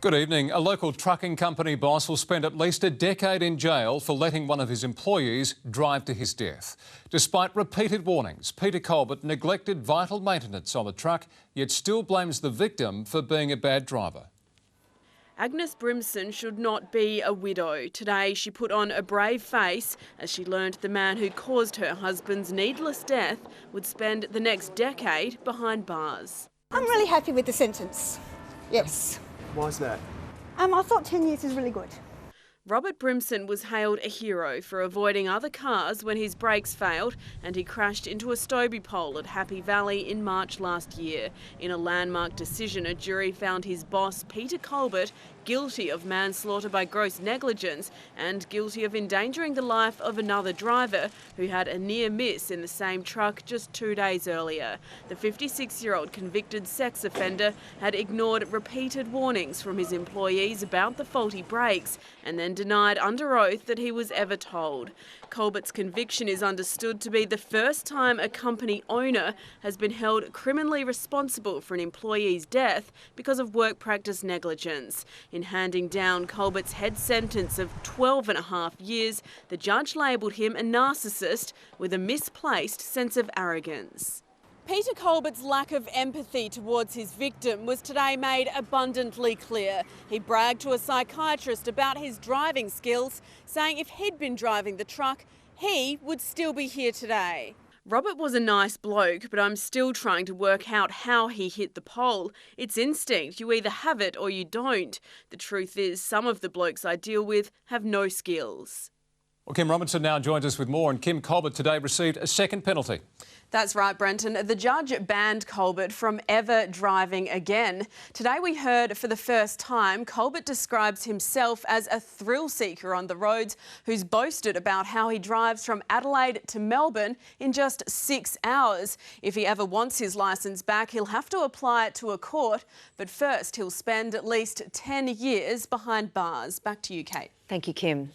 Good evening. A local trucking company boss will spend at least a decade in jail for letting one of his employees drive to his death. Despite repeated warnings, Peter Colbert neglected vital maintenance on the truck, yet still blames the victim for being a bad driver. Agnes Brimson should not be a widow. Today she put on a brave face as she learned the man who caused her husband's needless death would spend the next decade behind bars. I'm really happy with the sentence, yes. Why's that? I thought 10 years is really good. Robert Brimson was hailed a hero for avoiding other cars when his brakes failed and he crashed into a Stobie pole at Happy Valley in March last year. In a landmark decision, a jury found his boss, Peter Colbert, guilty of manslaughter by gross negligence and guilty of endangering the life of another driver who had a near miss in the same truck just 2 days earlier. The 56-year-old convicted sex offender had ignored repeated warnings from his employees about the faulty brakes and then denied under oath that he was ever told. Colbert's conviction is understood to be the first time a company owner has been held criminally responsible for an employee's death because of work practice negligence. In handing down Colbert's head sentence of 12.5 years, the judge labelled him a narcissist with a misplaced sense of arrogance. Peter Colbert's lack of empathy towards his victim was today made abundantly clear. He bragged to a psychiatrist about his driving skills, saying if he'd been driving the truck, he would still be here today. Robert was a nice bloke, but I'm still trying to work out how he hit the pole. It's instinct. You either have it or you don't. The truth is, some of the blokes I deal with have no skills. Well, Kim Robinson now joins us with more, and Kim, Colbert today received a second penalty. That's right, Brenton. The judge banned Colbert from ever driving again. Today we heard for the first time Colbert describes himself as a thrill seeker on the roads who's boasted about how he drives from Adelaide to Melbourne in just 6 hours. If he ever wants his licence back, he'll have to apply it to a court. But first, he'll spend at least 10 years behind bars. Back to you, Kate. Thank you, Kim.